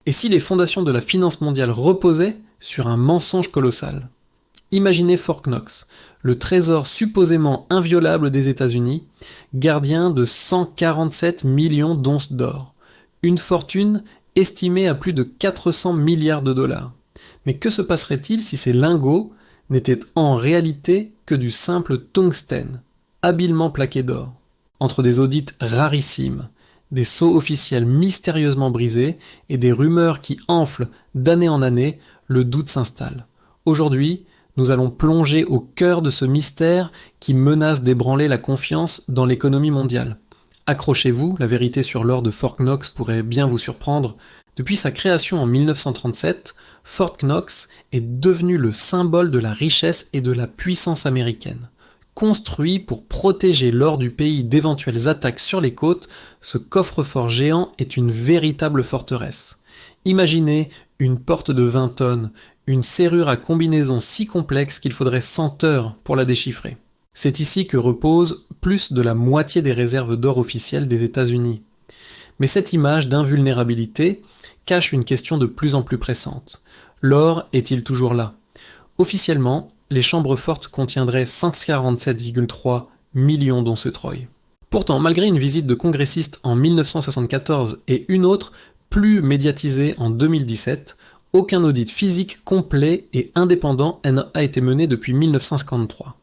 Et si les fondations de la finance mondiale reposaient sur un mensonge colossal? Imaginez Fort Knox, le trésor supposément inviolable des États-Unis, gardien de 147 millions d'onces d'or, une fortune estimée à plus de 400 milliards de dollars. Mais que se passerait-il si ces lingots n'étaient en réalité que du simple tungstène, habilement plaqué d'or? Entre des audits rarissimes, des sceaux officiels mystérieusement brisés et des rumeurs qui enflent d'année en année, le doute s'installe. Aujourd'hui, nous allons plonger au cœur de ce mystère qui menace d'ébranler la confiance dans l'économie mondiale. Accrochez-vous, la vérité sur l'or de Fort Knox pourrait bien vous surprendre. Depuis sa création en 1937, Fort Knox est devenu le symbole de la richesse et de la puissance américaine. Construit pour protéger l'or du pays d'éventuelles attaques sur les côtes, ce coffre-fort géant est une véritable forteresse. Imaginez une porte de 20 tonnes, une serrure à combinaison si complexe qu'il faudrait 100 heures pour la déchiffrer. C'est ici que repose plus de la moitié des réserves d'or officielles des États-Unis. Mais cette image d'invulnérabilité cache une question de plus en plus pressante. L'or est-il toujours là? Officiellement, les chambres fortes contiendraient 147,3 millions d'onces Troy. Pourtant, malgré une visite de congressistes en 1974 et une autre plus médiatisée en 2017, aucun audit physique complet et indépendant n'a été mené depuis 1953.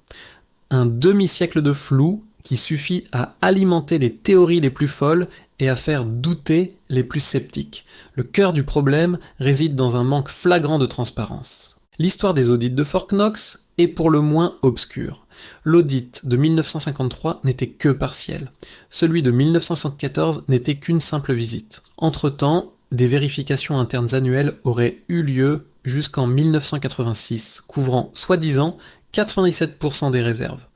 Un demi-siècle de flou qui suffit à alimenter les théories les plus folles et à faire douter les plus sceptiques. Le cœur du problème réside dans un manque flagrant de transparence. L'histoire des audits de Fort Knox est pour le moins obscure. L'audit de 1953 n'était que partiel. Celui de 1974 n'était qu'une simple visite. Entre-temps, des vérifications internes annuelles auraient eu lieu jusqu'en 1986, couvrant soi-disant 97% des réserves.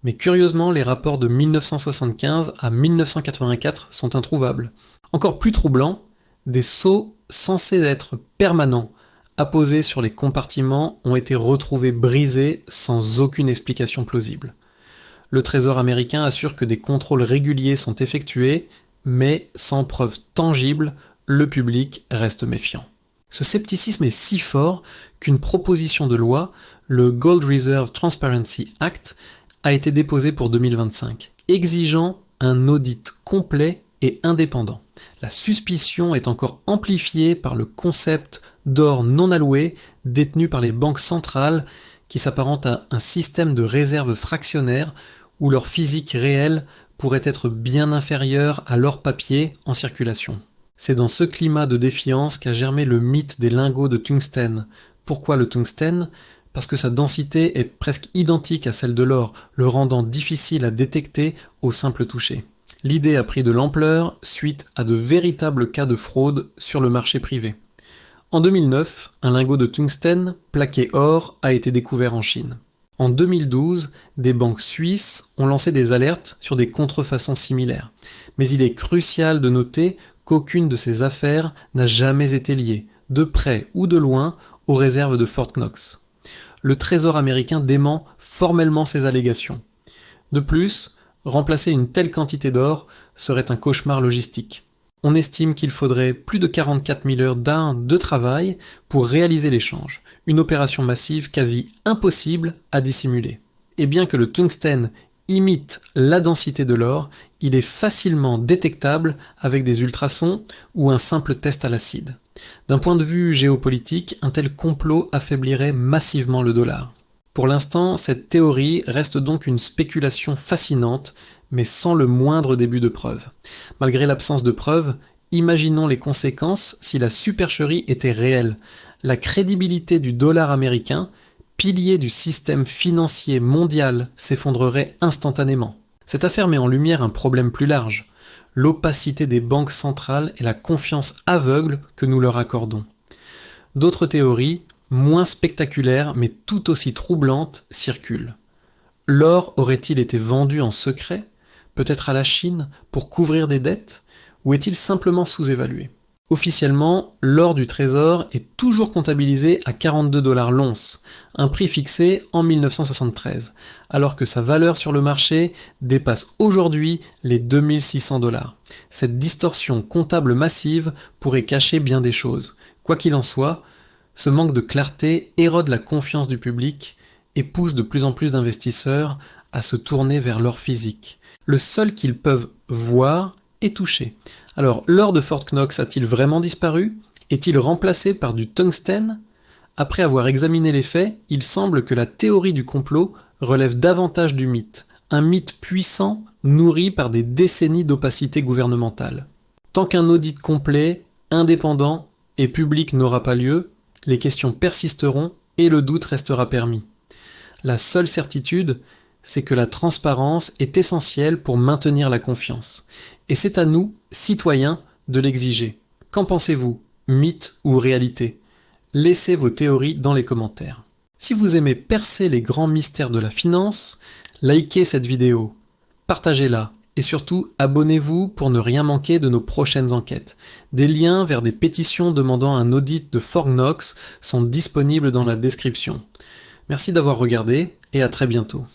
Mais curieusement, les rapports de 1975 à 1984 sont introuvables. Encore plus troublant, des sceaux censés être permanents, apposés sur les compartiments, ont été retrouvés brisés sans aucune explication plausible. Le Trésor américain assure que des contrôles réguliers sont effectués, mais sans preuve tangible, le public reste méfiant. Ce scepticisme est si fort qu'une proposition de loi, le Gold Reserve Transparency Act, a été déposée pour 2025, exigeant un audit complet et indépendant. La suspicion est encore amplifiée par le concept d'or non alloué détenu par les banques centrales qui s'apparente à un système de réserve fractionnaire où leur physique réelle pourrait être bien inférieure à l'or papier en circulation. C'est dans ce climat de défiance qu'a germé le mythe des lingots de tungstène. Pourquoi le tungstène ? Parce que sa densité est presque identique à celle de l'or, le rendant difficile à détecter au simple toucher. L'idée a pris de l'ampleur suite à de véritables cas de fraude sur le marché privé. En 2009, un lingot de tungstène plaqué or a été découvert en Chine. En 2012, des banques suisses ont lancé des alertes sur des contrefaçons similaires. Mais il est crucial de noter qu'aucune de ces affaires n'a jamais été liée, de près ou de loin, aux réserves de Fort Knox. Le Trésor américain dément formellement ces allégations. De plus, remplacer une telle quantité d'or serait un cauchemar logistique. On estime qu'il faudrait plus de 44 000 heures de travail pour réaliser l'échange, une opération massive quasi impossible à dissimuler. Et bien que le tungstène imite la densité de l'or, il est facilement détectable avec des ultrasons ou un simple test à l'acide. D'un point de vue géopolitique, un tel complot affaiblirait massivement le dollar. Pour l'instant, cette théorie reste donc une spéculation fascinante, mais sans le moindre début de preuve. Malgré l'absence de preuves, imaginons les conséquences si la supercherie était réelle. La crédibilité du dollar américain, pilier du système financier mondial, s'effondrerait instantanément. Cette affaire met en lumière un problème plus large, l'opacité des banques centrales et la confiance aveugle que nous leur accordons. D'autres théories, moins spectaculaires mais tout aussi troublantes, circulent. L'or aurait-il été vendu en secret, peut-être à la Chine, pour couvrir des dettes, ou est-il simplement sous-évalué ? Officiellement, l'or du Trésor est toujours comptabilisé à 42 $ l'once, un prix fixé en 1973, alors que sa valeur sur le marché dépasse aujourd'hui les 2600 $. Cette distorsion comptable massive pourrait cacher bien des choses. Quoi qu'il en soit, ce manque de clarté érode la confiance du public et pousse de plus en plus d'investisseurs à se tourner vers l'or physique, le seul qu'ils peuvent voir et toucher. Alors, l'or de Fort Knox a-t-il vraiment disparu? Est-il remplacé par du tungstène? Après avoir examiné les faits, il semble que la théorie du complot relève davantage du mythe, un mythe puissant nourri par des décennies d'opacité gouvernementale. Tant qu'un audit complet, indépendant et public n'aura pas lieu, les questions persisteront et le doute restera permis. La seule certitude, c'est que la transparence est essentielle pour maintenir la confiance. Et c'est à nous, citoyens, de l'exiger. Qu'en pensez-vous? Mythe ou réalité? Laissez vos théories dans les commentaires. Si vous aimez percer les grands mystères de la finance, likez cette vidéo, partagez-la et surtout abonnez-vous pour ne rien manquer de nos prochaines enquêtes. Des liens vers des pétitions demandant un audit de Fort Knox sont disponibles dans la description. Merci d'avoir regardé et à très bientôt.